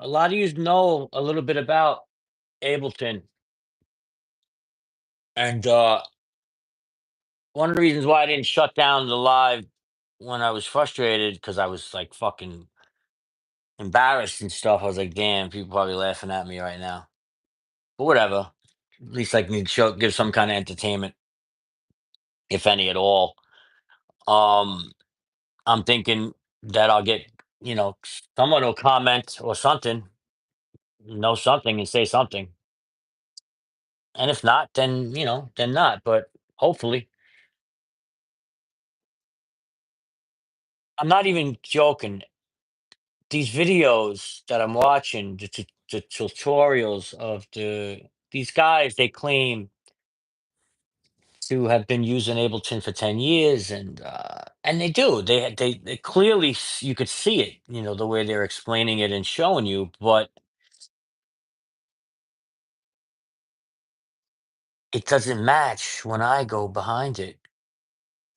a lot of you know a little bit about Ableton, and one of the reasons why I didn't shut down the live when I was frustrated because I was like fucking embarrassed and stuff. I was like, damn, people probably laughing at me right now. But whatever. At least I can give some kind of entertainment, if any at all. Um, I'm thinking that I'll get, someone will comment or something, know something and say something. And if not, then then not. But hopefully. I'm not even joking. These videos that I'm watching, the tutorials of these guys, they claim to have been using Ableton for 10 years, and they do. They clearly you could see it, the way they're explaining it and showing you, but it doesn't match when I go behind it.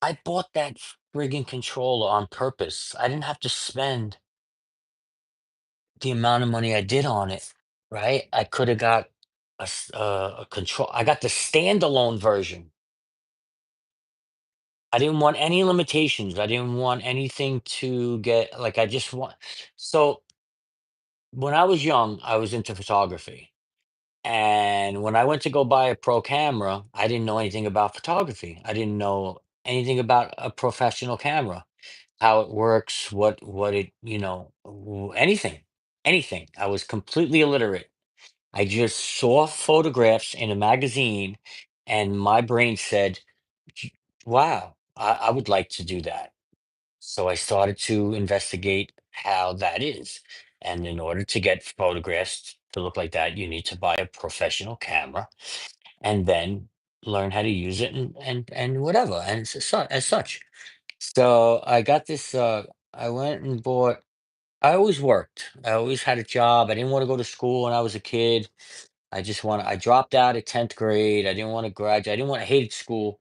I bought that friggin' controller on purpose. I didn't have to spend the amount of money I did on it, right? I could have got a control. I got the standalone version. I didn't want any limitations. I didn't want anything to get like. I just want. So when I was young, I was into photography, and when I went to go buy a pro camera, I didn't know anything about photography. I didn't know anything about a professional camera, how it works, what it, anything, anything. I was completely illiterate. I just saw photographs in a magazine, and my brain said, "Gee, wow, I would like to do that." So I started to investigate how that is. And in order to get photographs to look like that, you need to buy a professional camera and then learn how to use it and whatever. And as such. So I got this, I went and bought, I always worked. I always had a job. I didn't want to go to school when I was a kid. I dropped out at 10th grade. I didn't want to graduate. I hated school.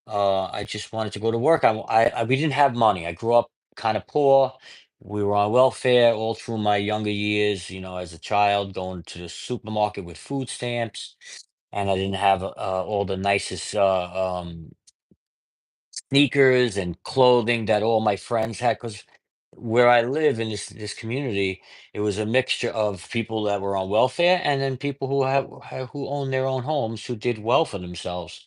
I just wanted to go to work. We didn't have money. I grew up kind of poor. We were on welfare all through my younger years, as a child, going to the supermarket with food stamps. And I didn't have all the nicest sneakers and clothing that all my friends had. Because where I live in this community, it was a mixture of people that were on welfare and then people who owned their own homes who did well for themselves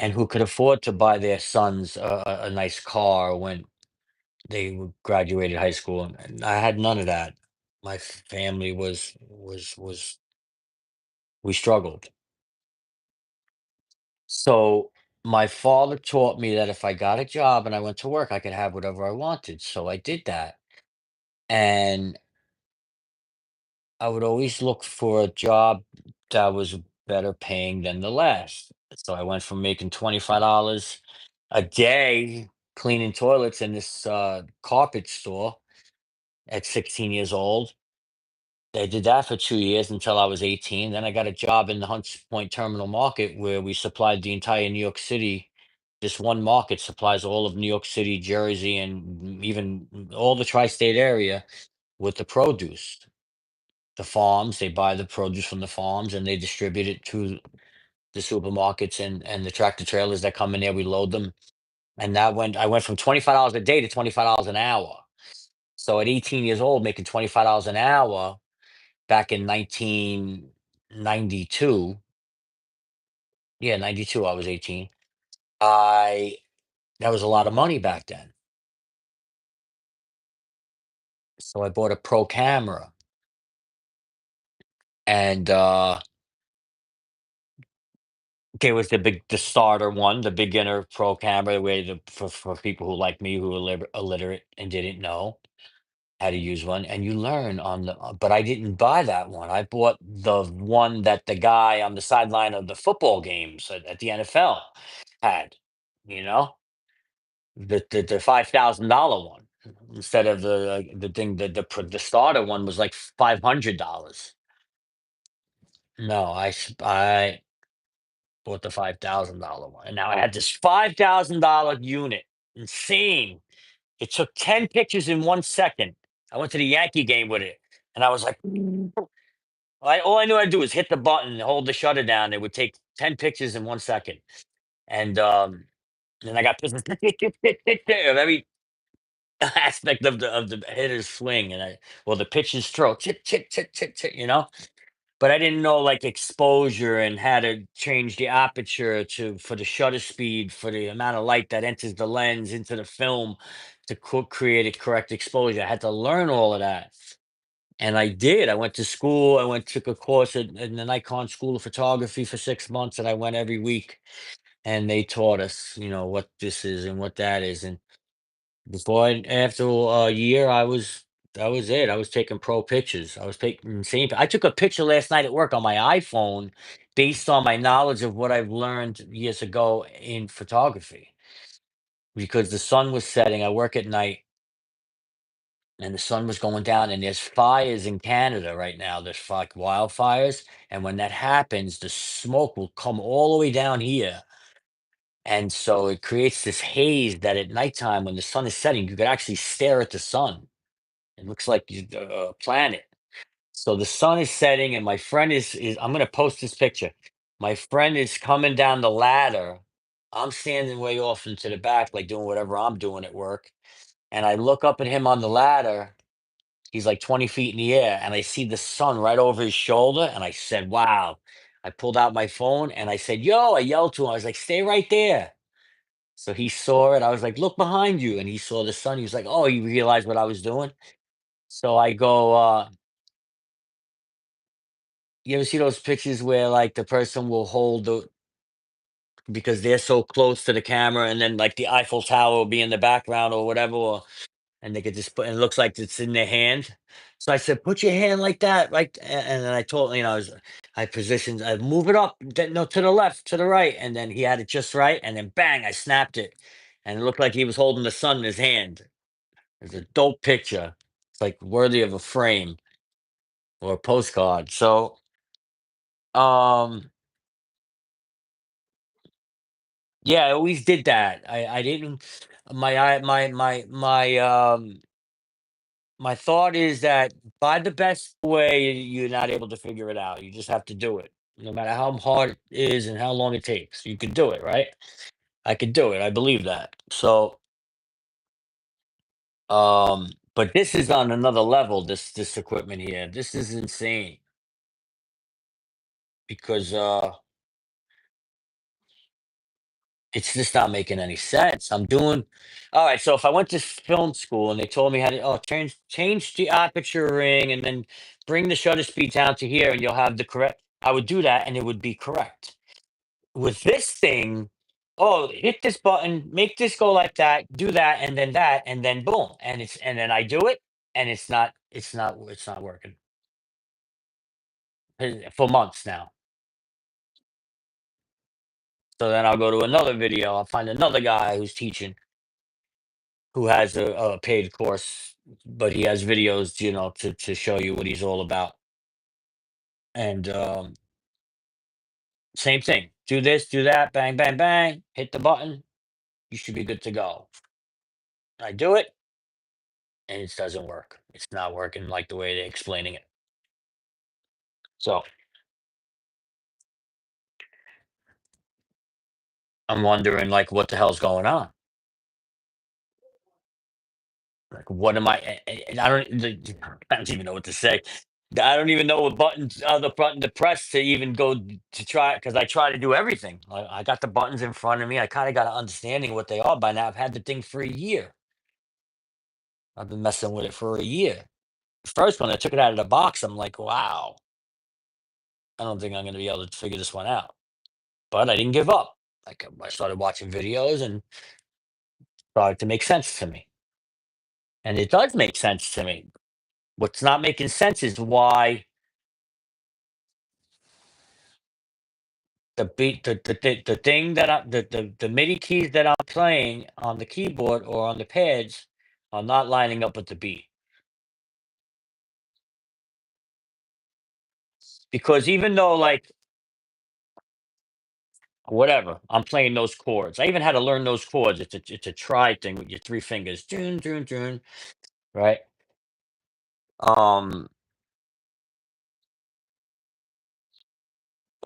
and who could afford to buy their sons a nice car when graduated high school. And I had none of that. My family was we struggled. So my father taught me that if I got a job and I went to work, I could have whatever I wanted. So I did that. And I would always look for a job that was better paying than the last. So I went from making $25 a day cleaning toilets in this carpet store at 16 years old. I did that for 2 years until I was 18. Then I got a job in the Hunts Point Terminal Market where we supplied the entire New York City. This one market supplies all of New York City, Jersey, and even all the tri state area with the produce. The farms, they buy the produce from the farms and they distribute it to the supermarkets and the tractor trailers that come in there. We load them. And I went from $25 a day to $25 an hour. So at 18 years old, making $25 an hour back in 1992, yeah, 92, I was 18. I That was a lot of money back then. So I bought a pro camera and okay, it was the starter one, the beginner pro camera where for people who like me who were illiterate and didn't know how to use one, and you learn on but I didn't buy that one. I bought the one that the guy on the sideline of the football games at the NFL had, you know, the $5,000 one instead of the thing the starter one was like $500. No, I bought the $5,000 one, and now I had this $5,000 unit. Insane. It took 10 pictures in 1 second. I went to the Yankee game with it. and I was like, all I knew how to do was hit the button and hold the shutter down. It would take 10 pictures in 1 second. And then I got pictures of every aspect of the hitter's swing, and the pitcher's throw, chit, chit, chit, chit, chit, but I didn't know like exposure and how to change the aperture to for the shutter speed for the amount of light that enters the lens into the film to create a correct exposure. I had to learn all of that. And I did. I went to school. I went took a course at the Nikon School of Photography for 6 months, and I went every week. And they taught us, what this is and what that is. And after a year, that was it. I was taking pro pictures. I was taking insane. I took a picture last night at work on my iPhone, based on my knowledge of what I've learned years ago in photography. Because the sun was setting. I work at night, and the sun was going down, and there's fires in Canada right now. There's like wildfires, and when that happens, the smoke will come all the way down here, and so it creates this haze that at nighttime when the sun is setting, you could actually stare at the sun. It looks like a planet. So the sun is setting, and my friend is I'm gonna post this picture. My friend is coming down the ladder. I'm standing way off into the back, like doing whatever I'm doing at work. And I look up at him on the ladder. He's like 20 feet in the air, and I see the sun right over his shoulder. And I said, "Wow." I pulled out my phone and I said, "Yo," I yelled to him. I was like, "Stay right there." So he saw it. I was like, "Look behind you." And he saw the sun. He was like, "Oh," he realized what I was doing. So I go, you ever see those pictures where like the person will hold the because they're so close to the camera, and then like the Eiffel Tower will be in the background or whatever, and they could just put and it looks like it's in their hand. So I said, "Put your hand like that, right?" And then I told I positioned, I move it up, no, to the left, to the right, and then he had it just right, and then bang, I snapped it, and it looked like he was holding the sun in his hand. It's a dope picture. It's like worthy of a frame or a postcard. So, um, yeah, I always did that. I didn't. My thought is that by the best way, you're not able to figure it out. You just have to do it, no matter how hard it is and how long it takes. You could do it, right? I could do it. I believe that. So, but this is on another level. This equipment here, this is insane because it's just not making any sense. I'm doing all right. So if I went to film school and they told me how to change the aperture ring and then bring the shutter speed down to here and you'll have the correct. I would do that and it would be correct. With this thing, oh, hit this button, make this go like that, and then boom, and then I do it, and it's not working for months now. So then I'll go to another video. I'll find another guy who's teaching who has a paid course, but he has videos, to show you what he's all about. And same thing. Do this, do that, bang, bang, bang, hit the button. You should be good to go. I do it, and it doesn't work. It's not working like the way they're explaining it. So I'm wondering, like, what the hell's going on? Like, what am I don't, I don't even know what to say. I don't even know what buttons, the button to press to even go to try because I try to do everything. I got the buttons in front of me. I kind of got an understanding what they are by now. I've had the thing for a year. I've been messing with it for a year. First, when I took it out of the box, I'm like, wow, I don't think I'm going to be able to figure this one out. But I didn't give up. Like I started watching videos and started to make sense to me, and it does make sense to me. What's not making sense is why the thing that the MIDI keys that I'm playing on the keyboard or on the pads are not lining up with the beat. Because even though like whatever, I'm playing those chords. I even had to learn those chords. It's a try thing with your 3 fingers. Dun, dun, dun, right? Um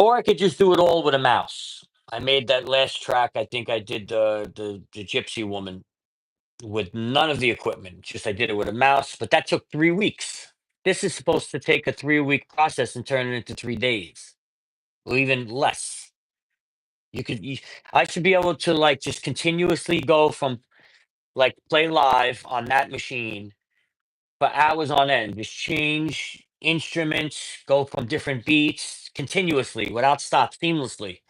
Or I could just do it all with a mouse. I made that last track. I think I did the Gypsy Woman with none of the equipment. Just I did it with a mouse, but that took 3 weeks. This is supposed to take a 3 week process and turn it into 3 days, or even less. You could. I should be able to like just continuously go from like play live on that machine for hours on end. Just change instruments, go from different beats continuously without stop, seamlessly,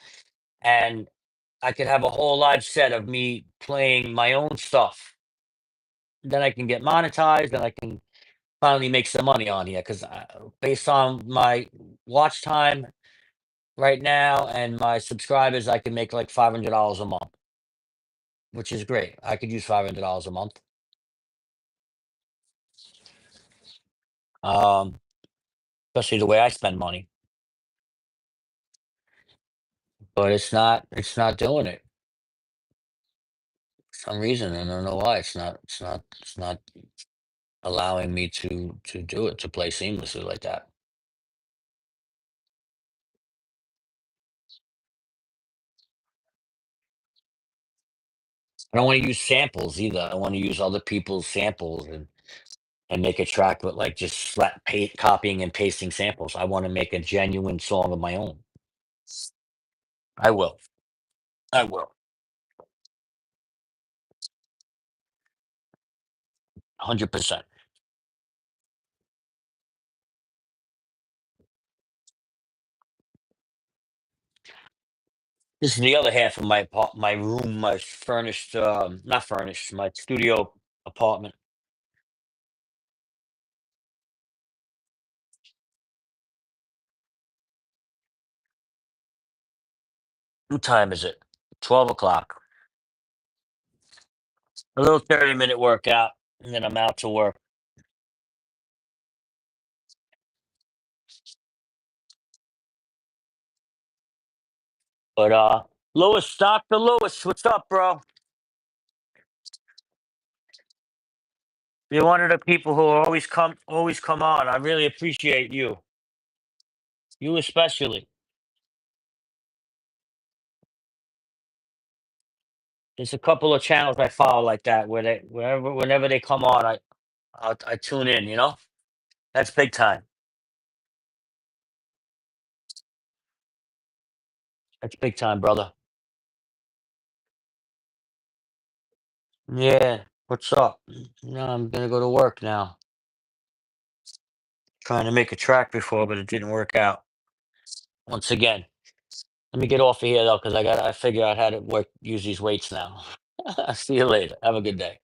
and I could have a whole live set of me playing my own stuff. Then I can get monetized, and I can finally make some money on here because based on my watch time right now and my subscribers, I can make like $500 a month, which is great. I could use $500 a month. Um, Especially the way I spend money, but it's not doing it for some reason. I don't know why. It's not allowing me to do it, to play seamlessly like that. I don't want to use samples either. I want to use other people's samples and make a track with like just flat copying and pasting samples. I want to make a genuine song of my own. I will. I will. 100%. This is the other half of my room, my furnished, not furnished, my studio apartment. What time is it? 12 o'clock. A little 30-minute workout, and then I'm out to work. But Lewis, Doctor Lewis, what's up, bro? You're one of the people who always come on. I really appreciate you. You especially. There's a couple of channels I follow like that where whenever they come on, I tune in. That's big time. That's big time, brother. Yeah. What's up? No, I'm gonna go to work now. Trying to make a track before, but it didn't work out. Once again, let me get off of here though, because I figure out how to use these weights now. See you later. Have a good day.